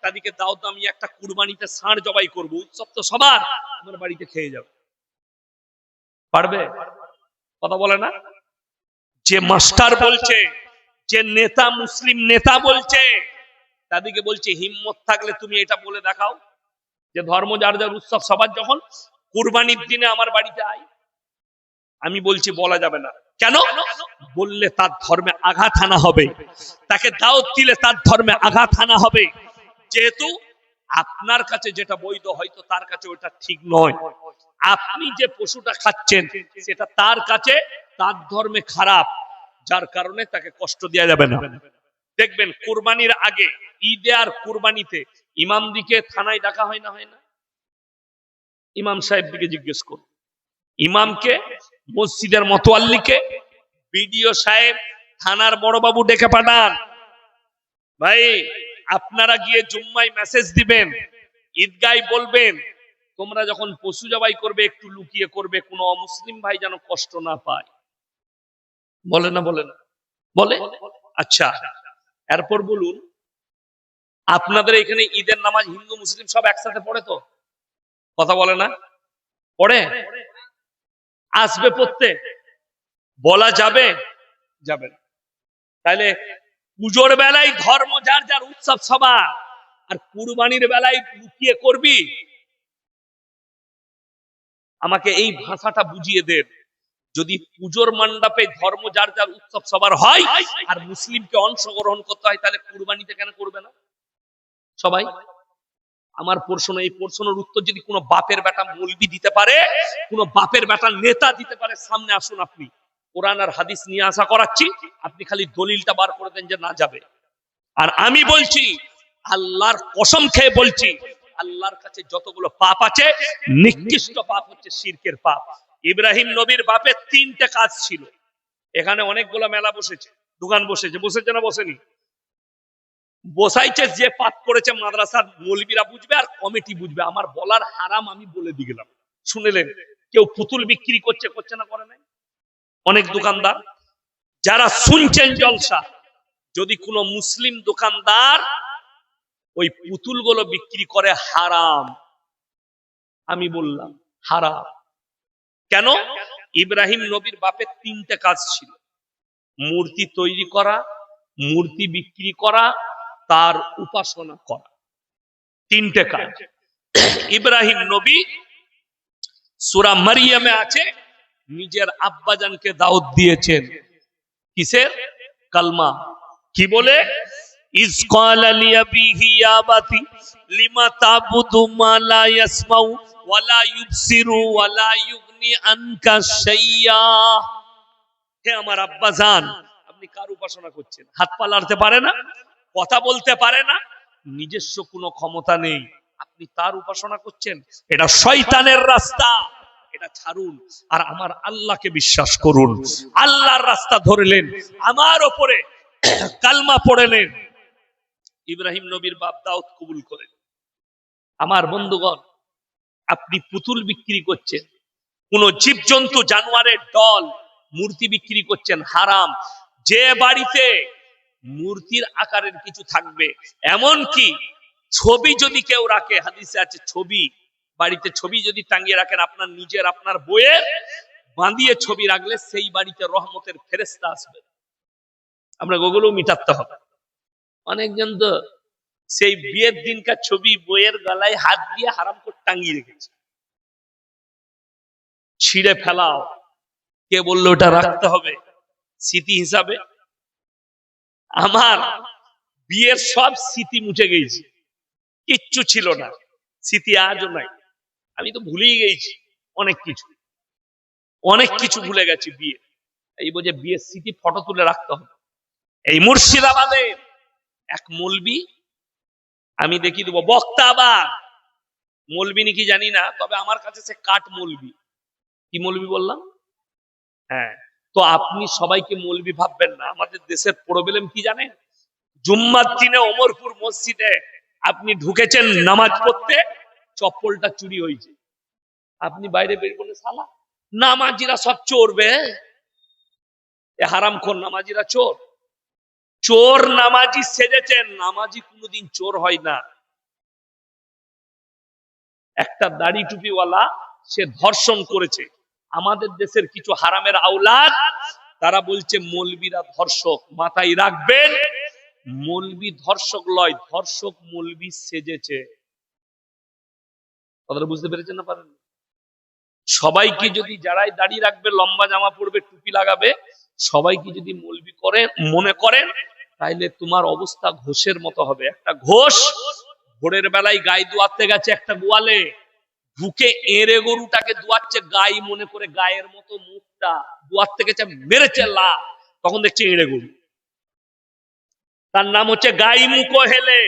তাদেরকে দাও তো, আমি একটা কুরবানিতে ষাঁড় জবাই করব, উৎসব তো সবার, আমার বাড়িতে খেয়ে যাবে। পারবে? কথা বলে না। যে মাস্টার বলছে, যে নেতা মুসলিম নেতা বলছে, তাদেরকে বলছে হিম্মত থাকলে তুমি এটা বলে দেখাও যে ধর্ম যার যার উৎসব সবার, যখন কুরবানির দিনে আমার বাড়িতে আয়। আমি বলছি বলা যাবে না। কেন? বললে তার ধর্মে আঘাত হানা হবে, তাকে দাওয়াত দিলে তার ধর্মে আঘাত হানা হবে। যেহেতু আপনার কাছে যেটা বৈধ, হয়তো তার কাছে ওটা ঠিক নয়। আপনি যে পশুটা খাচ্ছেন সেটা তার কাছে তার ধর্মে খারাপ, যার কারণে তাকে কষ্ট দেওয়া যাবে না। দেখবেন কুরবানির আগে, ঈদে আর কুরবানিতে ইমাম দিকে থানায় ডাকা হয় না, হয় না? ইমাম সাহেব দিকে জিজ্ঞেস করুন, ইমামকে, মসজিদের মতোয়াল্লিকে, বিডিও সাহেব, থানার বড়বাবু ডেকে পাঠান। ভাই আপনারা গিয়ে জুম্মায় মেসেজ দিবেন, ঈদগায় বলবেন তোমরা যখন পশু জবাই করবে একটু লুকিয়ে করবে, কোনো অমুসলিম ভাই যেন কষ্ট না পায়। বলে না? বলে না? বলে। আচ্ছা, এরপর বলুন, আপনাদের এখানে ঈদের নামাজ হিন্দু মুসলিম সব একসাথে পড়ে তো? কথা বলে না? পড়ে? আসবে পড়তে? বলা যাবে? যাবে না। তাহলে পুজোর বেলায় ধর্ম যার যার উৎসব সবার, আর কুরবানির বেলায় লুকিয়ে করবি? আমাকে এই ভাষাটা বুঝিয়ে দেন। যদি পুজোর মণ্ডপে ধর্ম যার যার উৎসব সবার হয়, আর মুসলিমকে অংশগ্রহণ করতে হয়, তাহলে কুরবানিতে কেন করবে না সবাই? আমার প্রশ্ন, এই প্রশ্নের উত্তর যদি কোনো বাপের বেটা মৌলবি দিতে পারে, কোনো বাপের বেটা নেতা দিতে পারে, সামনে আসুন। আপনি কোরআন আর হাদিস নিয়ে আশা করাচ্ছি, আপনি খালি দলিলটা বার করে দেন যে না যাবে। আর আমি বলছি, আল্লাহর কসম খেয়ে বলছি, আল্লাহর কাছে যতগুলো পাপ আছে, নিকৃষ্ট পাপ হচ্ছে শিরকের পাপ। ইব্রাহিম নবীর বাপের 3টে কাজ ছিল। এখানে অনেকগুলো মেলা বসেছে, দোকান বসেছে, বসেছে না বসেনি? বসাইছে। যে পাপ করেছে মাদ্রাসার মৌলবীরা বুঝবে আর কমিটি বুঝবে। আমার বলার হারাম আমি বলে দিয়ে গেলাম, শুনেলেন? কেউ পুতুল বিক্রি করছে, করছে না করে নাই? অনেক দোকানদার যারা শুনছেন জলসা, যদি কোনো মুসলিম দোকানদার ওই পুতুলগুলো বিক্রি করে, হারাম। আমি বললাম হারাম। কেন? ইব্রাহিম নবীর বাপের 3টে কাজ ছিল, মূর্তি তৈরি করা, মূর্তি বিক্রি করা, তার উপাসনা করা। 3টে কাজ। ইব্রাহিম নবী সূরা মারিয়ামে আছে, নিজের আব্বাজানকে দাওয়াত দিয়েছেন কিসের? কালমা। কি বলে? ইজ ক্বালা লিআবিহি ইয়া আবাতি লিমা তা'বুদু মা লা ইয়াসমাউ ওয়া লা ইউবসিরু ওয়া লা ইউগনি আনকা শাইয়্যা। হে আমার আব্বাজান, আপনি কার উপাসনা করছেন? হাত পা নাড়তে পারে না, কথা বলতে পারে না, নিজস্ব কোনো ক্ষমতা নেই, আপনি তার উপাসনা করছেন? এটা শয়তানের রাস্তা, এটা ছাড়ুন আর আমার আল্লাহকে বিশ্বাস করুন। আল্লাহর রাস্তা ধরলেন, আমার ওপরে কালমা পড়লেন। ইব্রাহিম নবীর বাপ দাউদ কবুল করেন। আমার বন্ধুগণ, আপনি পুতুল বিক্রি করছেন, কোন জীবজন্তু জানোয়ারের দল মূর্তি বিক্রি করছেন, হারাম। যে বাড়িতে মূর্তির আকারের কিছু থাকবে, এমন কি ছবি যদি কেউ রাখে, হাদিসে আছে ছবি, বাড়িতে ছবি যদি টাঙিয়ে রাখেন, আপনার নিজের, আপনার বইয়ের, বাঁধিয়ে ছবি রাখলে সেই বাড়িতে রহমতের ফেরেশতা আসবে। আমরা ওগুলো মিটাতে হবে। অনেকজন তো সেই বিয়ের দিনকার ছবি বইয়ের গলায় হাত দিয়ে হারাম করে টাঙিয়ে রেখেছে। ছিঁড়ে ফেলাও। কে বললো ওটা রাখতে হবে স্মৃতি হিসাবে? আমার বিয়ের সব স্মৃতি মুছে গেছে, কিচ্ছু ছিল না, স্মৃতি আজও নাই। আমি তো ভুলেই গেছি অনেক কিছু। অনেক কিছু ভুলে গেছি। বিয়ে, এই বোঝে বিয়ের স্মৃতি ফটো তুলে রাখতে হবে। এই মুর্শিদাবাদে এক মৌলবি, আমি দেখিয়ে দেবো, বক্তা আবার মৌলবি নাকি জানি না, তবে আমার কাছে সে কাঠ মৌলবি। কি মৌলবি বললাম? হ্যাঁ। তো আপনি সবাইকে মৌলবি ভাববেন না। আমাদের দেশের প্রবলেম কি জানেন? জুম্মার দিনে ওমরপুর মসজিদে আপনি ঢুকেছেন নামাজ পড়তে, চপ্পলটা চুরি হয়েছে, আপনি বাইরে বের করে সালা নামাজিরা সব চোর বে, হারামখোর নামাজিরা চোর। চোর নামাজি সেজেছেন, নামাজি কোনোদিন চোর হয় না। একটা দাড়ি টুপিওয়ালা সে ধর্ষণ করেছে। আমাদের দেশের কিছু হারামের আওলাদ তারা বলছে মৌলবীরা ধর্ষক। মাথায় রাখবেন, মৌলবী ধর্ষক লয়, ধর্ষক মৌলবী সেজেছে। কথাটা বুঝতে পেরেছেন না? পারেন? সবাইকে যদি, যারাই দাড়ি রাখবে, লম্বা জামা পরবে, টুপি লাগাবে, সবাইকে যদি মৌলবী করে মনে করেন, তাইলে তোমার অবস্থা ঘোষের মতো হবে। একটা ঘোষ ভোরের বেলায় গায়ে দুয়াতে গেছে একটা গোয়ালে, ঢুকে এঁড়ে গরুটাকে দুয়াচ্ছে, গাই মনে করে গায়ের মতো মুখটা দুয়াতে গেছে, মেরেছে লা, তখন দেখছে এঁড়ে গরু। তার নাম হচ্ছে গাই মুখো হেলে,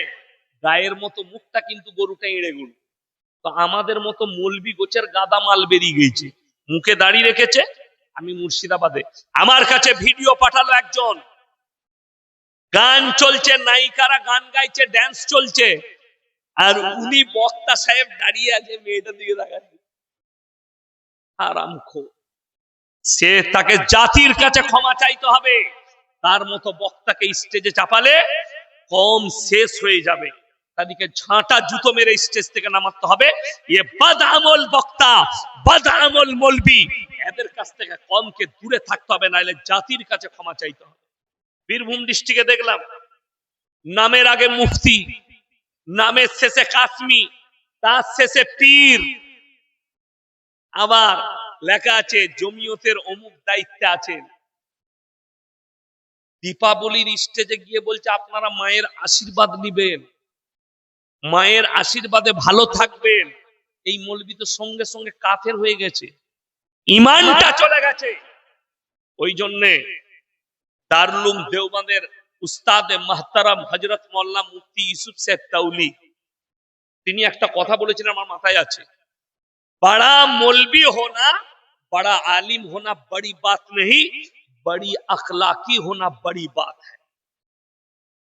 গায়ের মতো মুখটা কিন্তু গরুটা এঁড়ে গরু। তো আমাদের মতো মৌলবি গোছের গাদা মাল বেরিয়ে গেছে, মুখে দাড়ি রেখেছে। আমি মুর্শিদাবাদে, আমার কাছে ভিডিও পাঠালো একজন, গান চলছে, নায়িকারা গান গাইছে, ড্যান্স চলছে, আর উনি বক্তা সাহেব দাঁড়িয়ে আছে, মেয়েটার দিকে তাকাচ্ছে। হারামখোর। সে, তাকে জাতির কাছে ক্ষমা চাইতে হবে। তার মতো বক্তাকে স্টেজে চাপালে কম শেষ হয়ে যাবে, তাদেরকে ঝাঁটা জুতো মেরে স্টেজ থেকে নামাতে হবে। এ বদআমল বক্তা, বদআমল মৌলবি, এদের কাছ থেকে কমকে দূরে থাকতে হবে, নাইলে জাতির কাছে ক্ষমা চাইতে হবে। বীরভূম ডিস্ট্রিক্টে দেখলাম, নামের আগে মুফতি, নামের শেষে কাশ্মী, তার শেষে পীর, আবার লেখা আছে জমিয়তের অমুক দায়িত্বে আছেন। দীপাবলির স্টেজে গিয়ে বলছে আপনারা মায়ের আশীর্বাদ নিবেন, মায়ের আশীর্বাদে ভালো থাকবেন। এই মৌলবি তো সঙ্গে সঙ্গে কাফের হয়ে গেছে, ইমানটা চলে গেছে। ওই জন্যে দারুল উলুম দেওবন্দের উস্তাদ মাহতারাম হযরত মাওলানা মুফতি ইউসুফ সাহেব তাওলি, তিনি একটা কথা বলেছিলেন, আমার মাথায় আছে, बड़ा मौलवी होना, बड़ा आलिम होना बड़ी बात नहीं, बड़ी अखलाकी होना बड़ी बात है।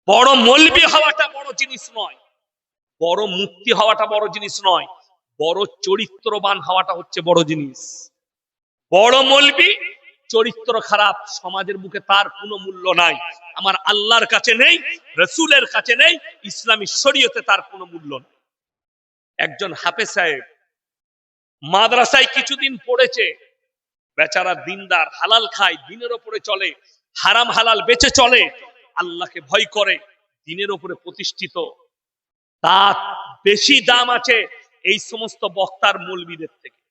বড় মৌলবি হওয়াটা বড় জিনিস নয়, বড় মুফতি হওয়াটা বড় জিনিস নয়, বড় চরিত্রবান হওয়াটা হচ্ছে বড় জিনিস। বড় মৌলবি চরিত্র খারাপ, সমাজের বুকে তার কোনো মূল্য নাই, আমার আল্লাহর কাছে নেই, রাসূলের কাছে নেই, ইসলামী শরীয়তে তার কোনো মূল্য নেই। একজন হাফেজ সাহেব মাদ্রাসায় কিছুদিন পড়েছে, বেচারা দিনদার, হালাল খায়, দিনের উপরে চলে, হারাম হালাল বেঁচে চলে, আল্লাহকে ভয় করে, দিনের উপরে প্রতিষ্ঠিত। তার বেশি দাম আছে এই সমস্ত বক্তার মৌলবীদের থেকে।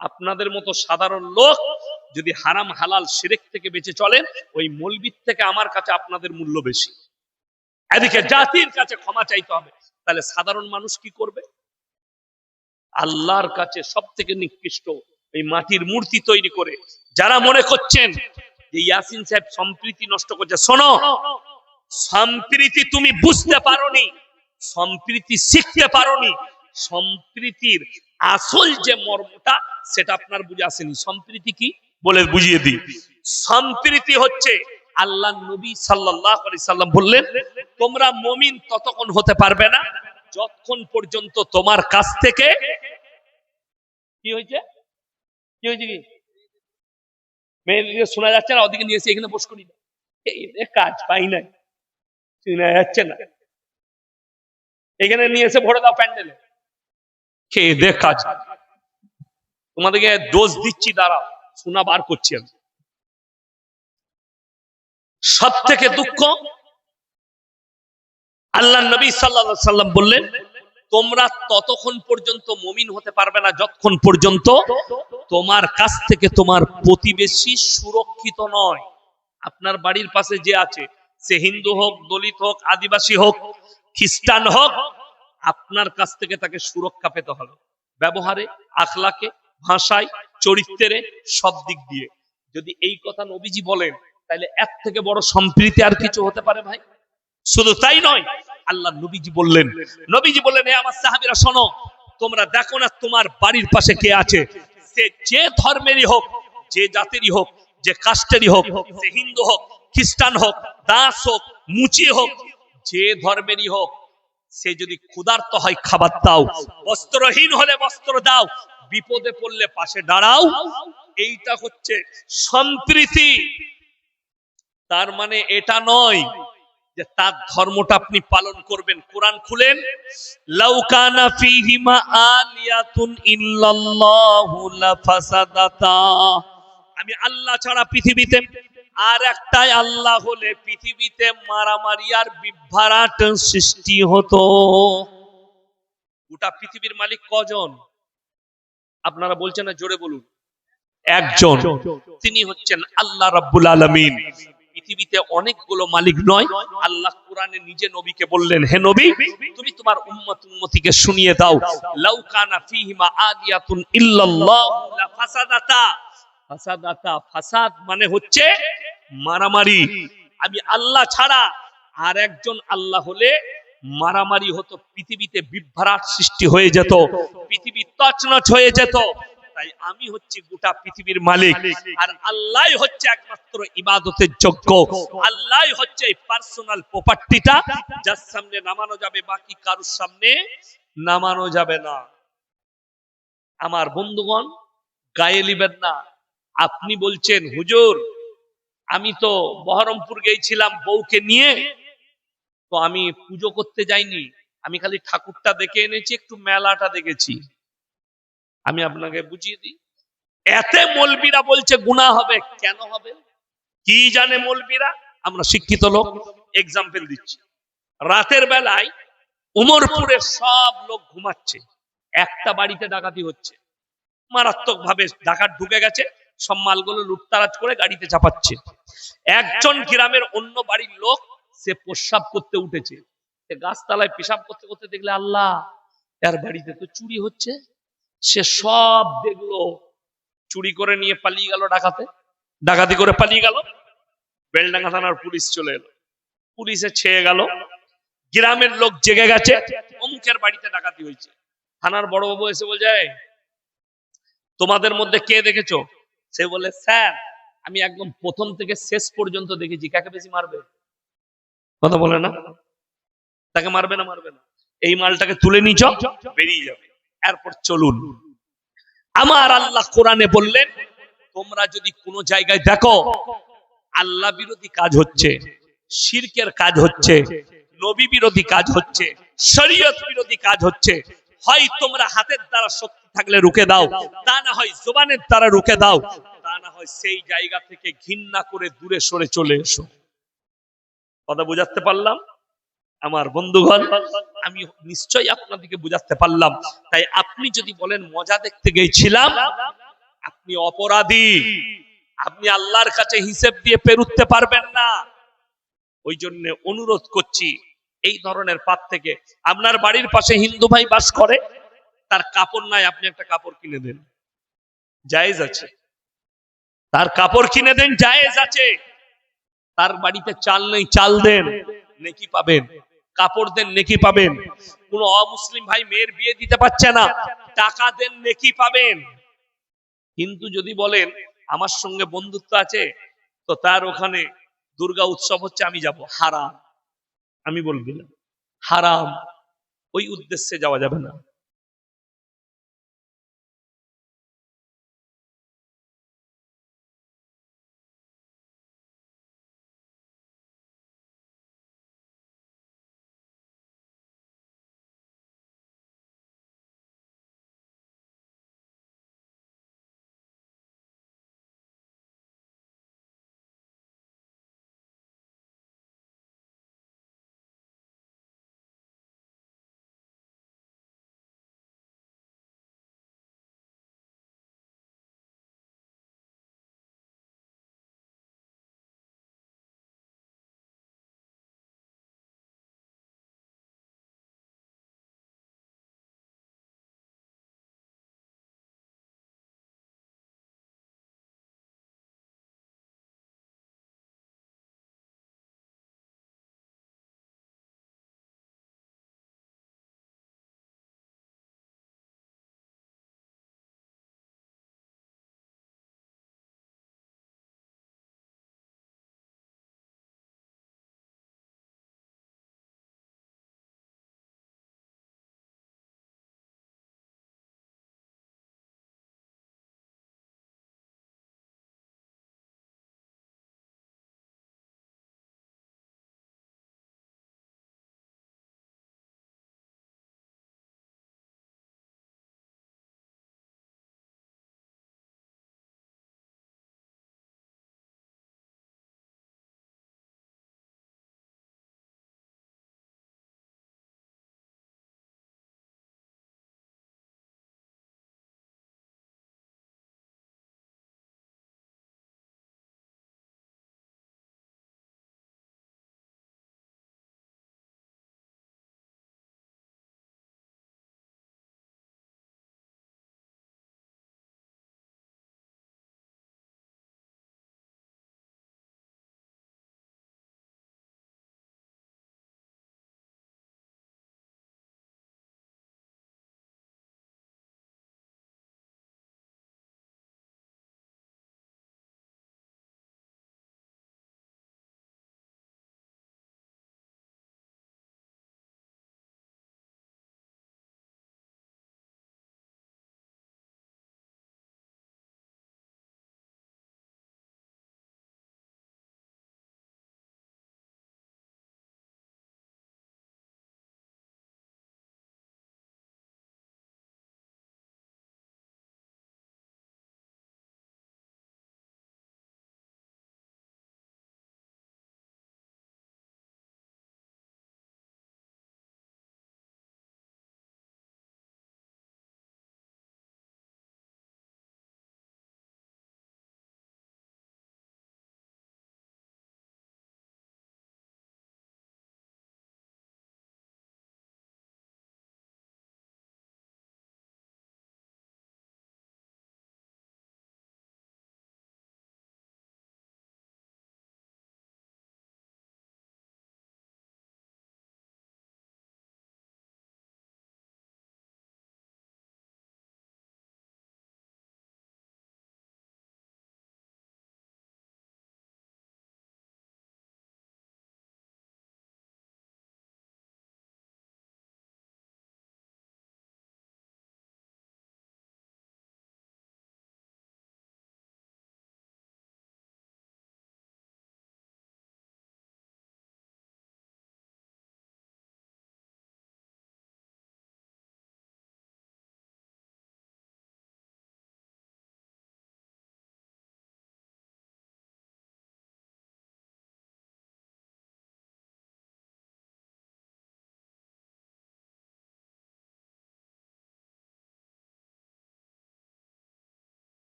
আপনাদের মতো সাধারণ লোক যদি হারাম হালাল শিরক থেকে বেঁচে চলেন, ওই মৌলবীর থেকে আমার কাছে আপনাদের মূল্য বেশি। এদিকে জাতির কাছে ক্ষমা চাইতে হবে, তাহলে সাধারণ মানুষ কি করবে? আল্লাহর কাছে সব থেকে নিকৃষ্ট এই মাটির মূর্তি তৈরি করে যারা মনে করছেন যে ইয়াসিন সাহেব সম্প্রীতি নষ্ট করছে, শোনো, সম্প্রীতি তুমি বুঝতে পারোনি, সম্প্রীতি শিখতে পারোনি, সম্প্রীতির আসল যে মর্মটা সেটা আপনার বুঝে আসেনি। সম্প্রীতি কি বলে বুঝিয়ে দিই। সম্প্রীতি হচ্ছে, আল্লাহ নবী সাল্লাল্লাহু আলাইহি সাল্লাম বললেন, তোমরা মুমিন ততক্ষণ হতে পারবে না যতক্ষণ পর্যন্ত তোমার কাছ থেকে কি হয়েছে, কি হয়েছে, কি মেয়েদিকে শোনা যাচ্ছে না, ওদিকে নিয়ে এসে এখানে বস করি, কাজ পাই নাই, শোনা যাচ্ছে না, এখানে নিয়ে এসে ভরে দাও প্যান্ডেলে, খেয়ে দেখ কাজ। তোমাদেরকে দোষ দিচ্ছি, দাঁড়াও, শোনা বার করছি আমি। সব থেকে দুঃখ, আল্লাহ নবী সাল্লাল্লাহু আলাইহি সাল্লাম বললেন, তোমরা ততক্ষণ পর্যন্ত মুমিন হতে পারবে না যতক্ষণ পর্যন্ত তোমার কাছ থেকে তোমার প্রতিবেশী সুরক্ষিত নয়। আপনার বাড়ির পাশে যে আছে, সে হিন্দু হোক, দলিত হোক, আদিবাসী হোক, খ্রিস্টান হোক, আপনার কাছ থেকে তাকে সুরক্ষা পেতে হবে, ব্যবহারে, আখলাকে, ভাষায়, চরিত্রে, সব দিক দিয়ে। যদি এই কথা নবীজি বলেন, তাহলে এর থেকে বড় সম্প্রীতি আর কিছু হতে পারে ভাই? শুধু তাই নয়, আল্লাহ নবীজি বললেন, হে আমার সাহাবীরা শোনো, তোমরা দেখো না তোমার বাড়ির পাশে কে আছে, সে যে ধর্মেরই হোক, যে জাতিরই হোক, যে কাস্টেরই হোক, সে হিন্দু হোক, খ্রিস্টান হোক, দাস হোক, মুচি হোক, যে ধর্মেরই হোক, সে যদি ক্ষুধার্ত হয় খাবার দাও, বস্ত্রহীন হলে বস্ত্র দাও, বিপদে পড়লে পাশে দাঁড়াও। এইটা হচ্ছে সম্প্রীতি। তার মানে এটা নয় যে তার ধর্মটা আপনি পালন করবেন। কোরআন খুলেন, লাউ কানা ফীহিমা আলিয়াতুন ইল্লাল্লাহু লাফাসাদাতা। আমি আল্লাহ ছাড়া পৃথিবীতে আর একটাই আল্লাহ হলে পৃথিবীতে মারামারি আর বিভ্রাট সৃষ্টি হতো। গোটা পৃথিবীর মালিক কজন? আপনারা বলছেন না, জোরে বলুন। একজন, তিনি হচ্ছেন আল্লাহ রাব্বুল আলামিন। পৃথিবীতে অনেকগুলো মালিক নয়। আল্লাহ কোরআনে নিজে নবীকে বললেন, হে নবী, তুমি তোমার উম্মতকে শুনিয়ে দাও, লাউ কানা ফীহিমা আলিয়াতুন ইল্লাল্লাহু লাফাসাদাতা। ফাসাদাতা, ফাসাদ মানে হচ্ছে মারামারি। আমি আল্লাহ ছাড়া আর একজন আল্লাহ হলে মারামারি হতো, পৃথিবীতে বিভ্রাট সৃষ্টি হয়ে যেত, পৃথিবী তছনছ হয়ে যেত। তাই আমি হচ্ছি গোটা পৃথিবীর মালিক, আর আল্লাহ হচ্ছে একমাত্র ইবাদতের যোগ্য। আল্লাহ হচ্ছে এই পার্সোনাল প্রপার্টিটা, যার সামনে নামানো যাবে, বাকি কারোর সামনে নামানো যাবে না। আমার বন্ধুগণ, গায়ে লিবেন না। আপনি বলছেন, হুজুর আমি তো বহরমপুর গিয়েছিলাম বউকে নিয়ে, তো আমি পুজো করতে যাইনি, আমি খালি ঠাকুরটা দেখে এনেছি, একটু মেলাটা দেখেছি। আমি আপনাকে বুঝিয়ে দিই, এতে মৌলবীরা বলছে গুনাহ হবে। কেন হবে? কি জানে মৌলবীরা? আমরা শিক্ষিত লোক, এক্সাম্পল দিচ্ছি। রাতের বেলায় উমরপুরের সব লোক ঘুমাচ্ছে, একটা বাড়িতে ডাকাতি হচ্ছে, মারাত্মক ভাবে ডাকাত ঢুকে গেছে, সব মালগুলো লুটতারাজ করে গাড়িতে চাপাচ্ছে। একজন গ্রামের অন্য বাড়ির লোক, সে প্রস্রাব করতে উঠেছে, গাছতলায় পেশাব করতে করতে দেখলে, আল্লাহ, এর বাড়িতে তো চুরি হচ্ছে। সে সব দেখলো, চুরি করে নিয়ে পালিয়ে গেল, ডাকাতি করে পালিয়ে গেল। বেলডাঙ্গা থানার পুলিশ চলে এলো, পুলিশে ছেয়ে গেল, গ্রামের লোক জেগে গেছে, অমুকের বাড়িতে ডাকাতি হয়েছে। থানার বড় বাবু এসে বলছে, তোমাদের মধ্যে কে দেখেছো? সে বলে, স্যার আমি একদম প্রথম থেকে শেষ পর্যন্ত দেখেছি। কাকে বেশি মারবে? কথা বলে না, তাকে মারবে না, মারবে না, এই মালটাকে তুলে নিচ, বেরিয়ে যাবে, এরপর চলুন। আমার আল্লাহ কোরআনে বললেন, তোমরা যদি কোনো জায়গায় দেখো আল্লাহ বিরোধী কাজ হচ্ছে, শিরকের কাজ হচ্ছে, নবী বিরোধী কাজ হচ্ছে, শরীয়ত বিরোধী কাজ হচ্ছে, হয় তোমরা হাতের দ্বারা শক্তি থাকলে রুখে দাও, তা না হয় জবানের দ্বারা রুখে দাও, তা না হয় সেই জায়গা থেকে ঘৃণা করে দূরে সরে চলে এসো। কথা বুঝাতে পারলাম? আমার বন্ধুগণ, আমি নিশ্চয়ই আপনাদেরকে বুঝাতে পারলাম। তাই আপনি যদি বলেন মজা দেখতে গিয়েছিলাম, আপনি অপরাধী, আপনি আল্লাহর কাছে হিসেব দিয়ে পেরুতে পারবেন না। ওই জন্য অনুরোধ করছি, এই ধরনের পাপ থেকে, আপনার বাড়ির পাশে হিন্দু ভাই বাস করে, তার কাপড় নাই, আপনি একটা কাপড় কিনে দেন, জায়েজ আছে। তার কাপড় কিনে দেন, জায়েজ আছে। তার বাড়িতে চাল নেই, চাল দেন, নেকি পাবেন। কাপড় দেন, নেকি পাবেন। কোন অমুসলিম ভাই মেয়ের বিয়ে দিতে পারছে না, টাকা দেন, নেকি পাবেন। কিন্তু যদি বলেন আমার সঙ্গে বন্ধুত্ব আছে, তো তার ওখানে দুর্গা উৎসব হচ্ছে, আমি যাব, হারাম। আমি বলবি না, হারাম, ওই উদ্দেশ্যে যাওয়া যাবে না।